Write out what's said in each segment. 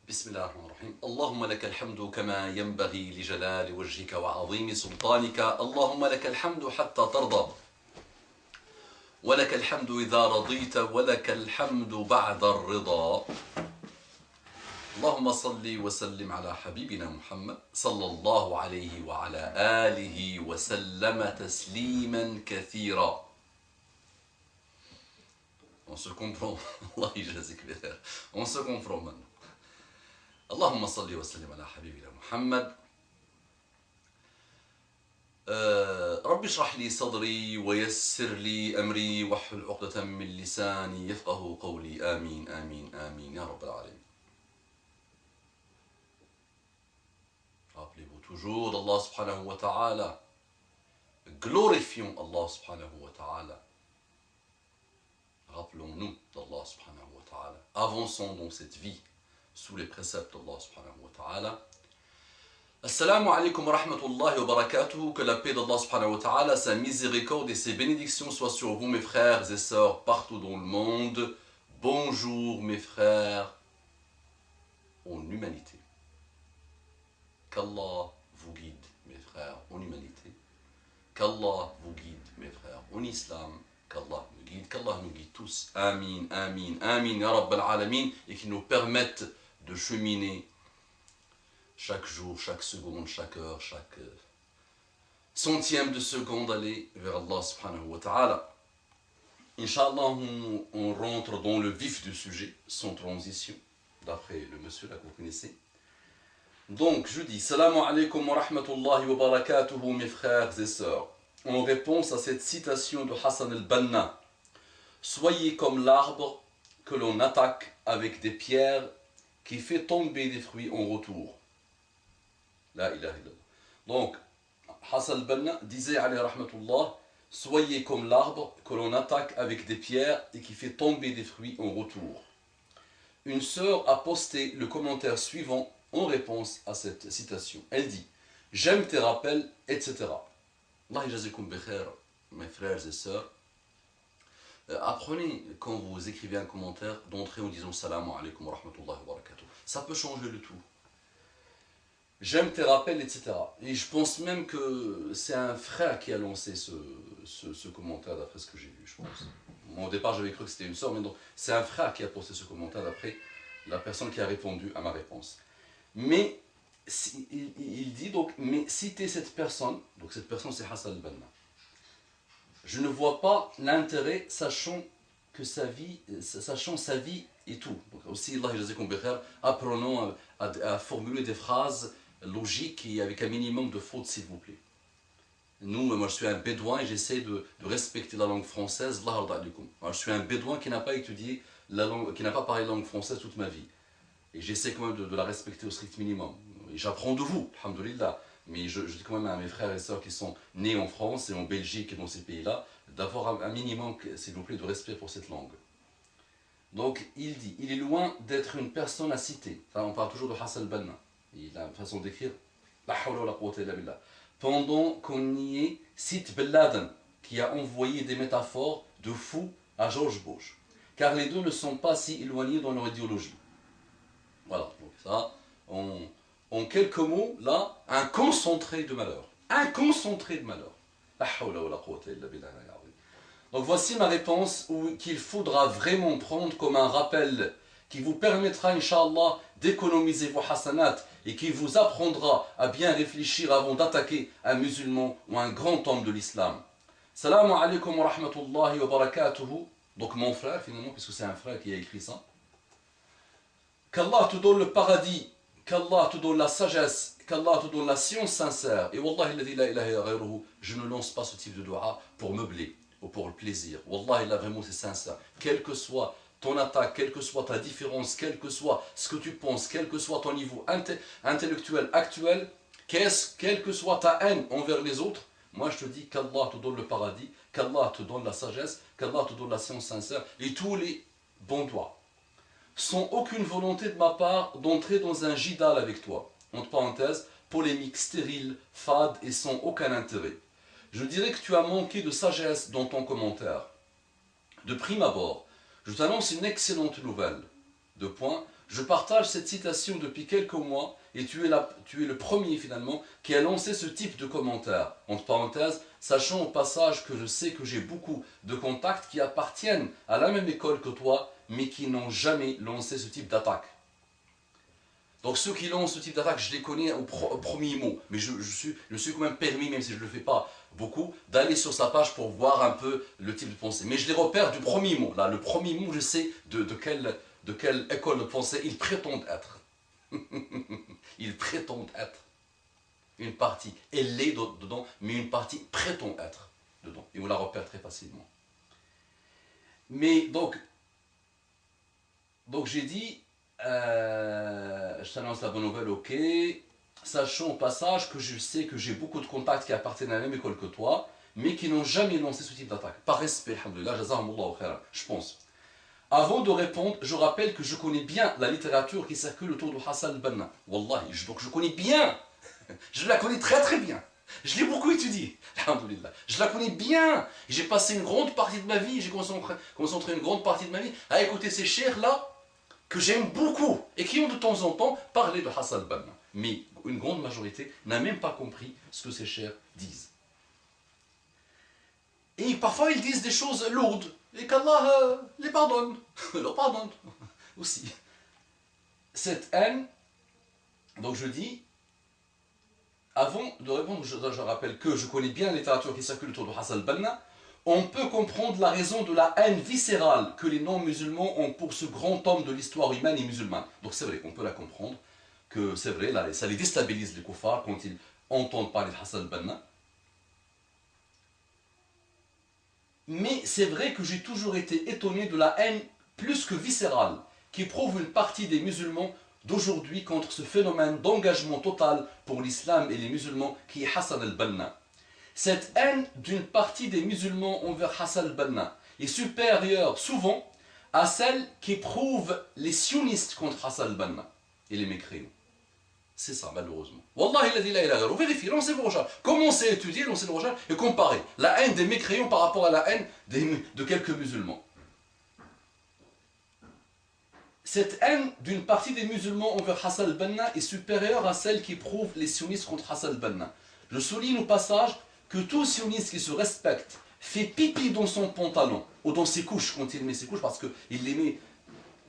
بسم الله الرحمن الرحيم. اللهم لك الحمد كما ينبغي لجلال وجهك وعظيم سلطانك. اللهم لك الحمد حتى ترضى، ولك الحمد إذا رضيت، ولك الحمد بعد الرضا. اللهم صل وسلم على حبيبنا محمد صلى الله عليه وعلى آله وسلم تسليما كثيرا. On se comprend. Allah يجازيك بخير. On se comprend maintenant. اللهم صل وسلم على حبيبنا محمد. رب اشرح لي صدري ويسر لي أمري واحلل عقدة من لساني يفقه قولي. آمين آمين آمين يا رب العالمين. Rappelez-vous toujours d'Allah subhanahu wa ta'ala. Glorifions Allah subhanahu wa ta'ala. Rappelons-nous d'Allah subhanahu wa ta'ala. Avançons dans cette vie sous les préceptes d'Allah subhanahu wa ta'ala. Assalamu alaikum wa rahmatullahi wa barakatuh. Que la paix d'Allah subhanahu wa ta'ala, sa miséricorde et ses bénédictions soient sur vous, mes frères et sœurs, partout dans le monde. Bonjour, mes frères en humanité. Qu'Allah vous guide, mes frères, en humanité. Qu'Allah vous guide, mes frères, en islam. Qu'Allah nous guide, qu'Allah nous guide tous. Amin, amin, amin, ya Rabb al-Alamin. Et qu'il nous permette de cheminer chaque jour, chaque seconde, chaque heure, chaque centième de seconde, aller vers Allah subhanahu wa ta'ala. Inch'Allah, on rentre dans le vif du sujet, sans transition, d'après le monsieur là que vous connaissez. Donc, je dis, Salamu alaikum wa rahmatullahi wa barakatuhu, mes frères et sœurs. En réponse à cette citation de Hassan al-Banna, soyez comme l'arbre que l'on attaque avec des pierres qui fait tomber des fruits en retour. La ilaha illallah. Donc, Hassan al-Banna disait, alayhi rahmatullah, soyez comme l'arbre que l'on attaque avec des pierres et qui fait tomber des fruits en retour. Une sœur a posté le commentaire suivant en réponse à cette citation. Elle dit, j'aime tes rappels, etc. Allah yajazikum bikhair, mes frères et sœurs. Apprenez, quand vous écrivez un commentaire, d'entrer en disant Salamu alaikum wa rahmatullahi wa barakatuh. Ça peut changer le tout. J'aime tes rappels, etc. Et je pense même que c'est un frère qui a lancé ce commentaire, d'après ce que j'ai vu, je pense. Moi, au départ, j'avais cru que c'était une sœur, mais non. C'est un frère qui a posté ce commentaire, d'après la personne qui a répondu à ma réponse. Mais, il dit donc, mais citer cette personne, donc cette personne c'est Hassan al-Banna. Je ne vois pas l'intérêt, sachant sa vie et tout. Donc aussi, Allah yajazikum bikhair, apprenons à formuler des phrases logiques et avec un minimum de fautes, s'il vous plaît. Moi je suis un bédouin et j'essaie de respecter la langue française. Je suis un bédouin qui n'a pas étudié la langue, qui n'a pas parlé la langue française toute ma vie. Et j'essaie quand même de la respecter au strict minimum. Et j'apprends de vous, alhamdoulilah. Mais je dis quand même à mes frères et sœurs qui sont nés en France et en Belgique et dans ces pays-là, d'avoir un minimum, s'il vous plaît, de respect pour cette langue. Donc il dit, il est loin d'être une personne à citer. Enfin, on parle toujours de Hassan al-Banna. Il a une façon d'écrire, pendant qu'on y est, cite Ben Laden, qui a envoyé des métaphores de fou à George Bush. Car les deux ne sont pas si éloignés dans leur idéologie. Voilà, donc ça, en quelques mots, là, un concentré de malheur. Un concentré de malheur. Donc voici ma réponse qu'il faudra vraiment prendre comme un rappel qui vous permettra, Inch'Allah, d'économiser vos hasanats et qui vous apprendra à bien réfléchir avant d'attaquer un musulman ou un grand homme de l'islam. Salamu alaikum wa rahmatullahi wa barakatuhu. Donc mon frère, finalement, puisque c'est un frère qui a écrit ça. Qu'Allah te donne le paradis, qu'Allah te donne la sagesse, qu'Allah te donne la science sincère. Et Wallahi, la ilaha illa ghayruhu, je ne lance pas ce type de dua pour meubler ou pour le plaisir. Wallahi, là vraiment c'est sincère. Quelle que soit ton attaque, quelle que soit ta différence, quel que soit ce que tu penses, quel que soit ton niveau intellectuel actuel, quelle que soit ta haine envers les autres, moi je te dis qu'Allah te donne le paradis, qu'Allah te donne la sagesse, qu'Allah te donne la science sincère et tous les bons doigts. Sans aucune volonté de ma part d'entrer dans un jidal avec toi. Entre parenthèses, polémique stérile, fade et sans aucun intérêt. Je dirais que tu as manqué de sagesse dans ton commentaire. De prime abord, je t'annonce une excellente nouvelle. Je partage cette citation depuis quelques mois et tu es le premier finalement qui a lancé ce type de commentaire. Entre parenthèses, sachant au passage que je sais que j'ai beaucoup de contacts qui appartiennent à la même école que toi, mais qui n'ont jamais lancé ce type d'attaque. Donc ceux qui lancent ce type d'attaque, je les connais au premier mot, mais je suis quand même permis, même si je ne le fais pas beaucoup, d'aller sur sa page pour voir un peu le type de pensée. Mais je les repère du premier mot. Là, le premier mot, je sais de quelle école de pensée ils prétendent être. Ils prétendent être. Une partie, elle est dedans, mais une partie prétend être dedans. Et on la repère très facilement. Mais donc j'ai dit, je t'annonce la bonne nouvelle, ok. Sachant au passage que je sais que j'ai beaucoup de contacts qui appartiennent à la même école que toi, mais qui n'ont jamais lancé ce type d'attaque. Par respect, alhamdoulilah, jazahumullahu khairan, je pense. Avant de répondre, je rappelle que je connais bien la littérature qui circule autour de Hassan al-Banna. Wallahi, donc je connais bien. Je la connais très très bien. Je l'ai beaucoup étudiée, alhamdoulilah. Je la connais bien. J'ai passé une grande partie de ma vie, j'ai concentré une grande partie de ma vie à écouter ces chers-là que j'aime beaucoup et qui ont de temps en temps parlé de Hassan al-Banna. Mais une grande majorité n'a même pas compris ce que ces chers disent. Et parfois ils disent des choses lourdes et qu'Allah les pardonne, leur pardonne aussi. Cette haine, donc je dis, avant de répondre, je rappelle que je connais bien la littérature qui circule autour de Hassan al-Banna, on peut comprendre la raison de la haine viscérale que les non-musulmans ont pour ce grand homme de l'histoire humaine et musulmane. Donc c'est vrai, on peut la comprendre, que c'est vrai, là, ça les déstabilise les koufars quand ils entendent parler de Hassan al-Banna. Mais c'est vrai que j'ai toujours été étonné de la haine plus que viscérale qui prouve une partie des musulmans d'aujourd'hui contre ce phénomène d'engagement total pour l'islam et les musulmans qui est Hassan al-Banna. Cette haine d'une partie des musulmans envers Hassan al-Banna est supérieure souvent à celle qu'éprouvent les sionistes contre Hassan al-Banna et les mécréants. C'est ça, malheureusement. Wallahi la ilaha illa ghayruh. Vérifiez, lancez vos recherches. Commencez à étudier, lancez vos recherches et comparez la haine des mécréants par rapport à la haine de quelques musulmans. Cette haine d'une partie des musulmans envers Hassan al-Banna est supérieure à celle qu'éprouvent les sionistes contre Hassan al-Banna. Je souligne au passage que tout sioniste qui se respecte fait pipi dans son pantalon ou dans ses couches quand il met ses couches parce qu'il les met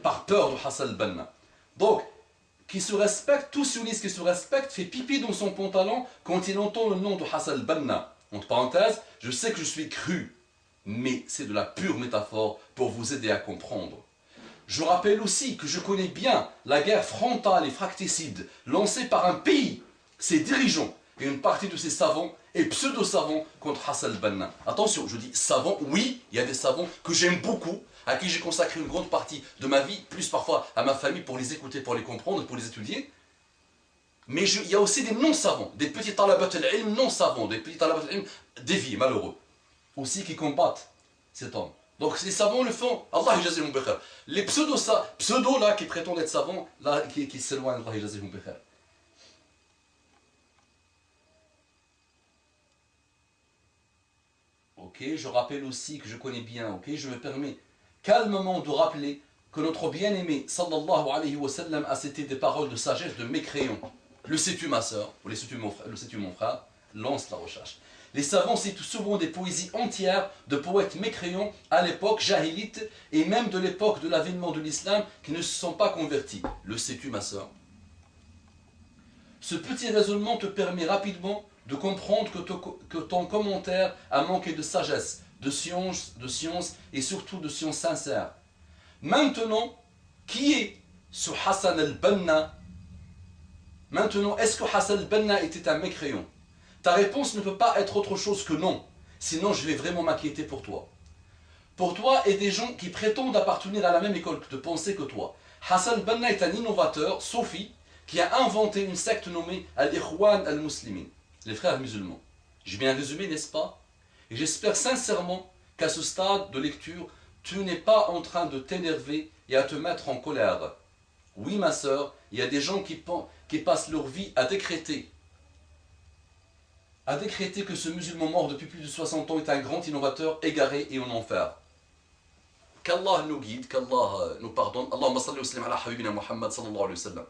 par peur de Hassan al-Banna. Donc, qui se respecte, tout sioniste qui se respecte fait pipi dans son pantalon quand il entend le nom de Hassan al-Banna. Entre parenthèses, je sais que je suis cru, mais c'est de la pure métaphore pour vous aider à comprendre. Je rappelle aussi que je connais bien la guerre frontale et fracticide lancée par un pays, ses dirigeants et une partie de ses savants et pseudo-savants contre Hassan al-Banna. Attention, je dis savants, oui, il y a des savants que j'aime beaucoup, à qui j'ai consacré une grande partie de ma vie, plus parfois à ma famille pour les écouter, pour les comprendre, pour les étudier. Mais il y a aussi des non-savants, des petits talabat al-ilm non-savants, des petits talabat al-ilm déviés, malheureux, aussi qui combattent cet homme. Donc les savants le font, Allah yajazihum bi khair. Les pseudo là qui prétendent être savants, là qui s'éloignent, Allah yajazihum bi khair. Ok, je rappelle aussi que je connais bien, ok, je me permets calmement de rappeler que notre bien-aimé sallallahu alayhi wa sallam a cité des paroles de sagesse de mécréants. Le sais-tu ma soeur, ou le sais-tu mon frère, lance la recherche. Les savants citent souvent des poésies entières de poètes mécréants à l'époque jahilite et même de l'époque de l'avènement de l'islam qui ne se sont pas convertis. Le sais-tu ma soeur? Ce petit raisonnement te permet rapidement de comprendre que ton commentaire a manqué de sagesse, de science et surtout de science sincère. Maintenant, qui est ce Hassan al-Banna? Maintenant, est-ce que Hassan al-Banna était un mécréant? Ta réponse ne peut pas être autre chose que non, sinon je vais vraiment m'inquiéter pour toi. Pour toi et des gens qui prétendent appartenir à la même école de pensée que toi. Hassan al-Banna est un innovateur, soufi, qui a inventé une secte nommée Al-Ikhwan al-Muslimin, les frères musulmans. J'ai bien résumé, n'est-ce pas? Et j'espère sincèrement qu'à ce stade de lecture, tu n'es pas en train de t'énerver et à te mettre en colère. Oui, ma sœur, il y a des gens qui passent leur vie à décréter que ce musulman mort depuis plus de 60 ans est un grand innovateur égaré et en enfer. qu'Allah nous guide, qu'Allah nous pardonne. Allahumma salli wa sallim ala habibina Muhammad sallallahu alayhi wa sallam.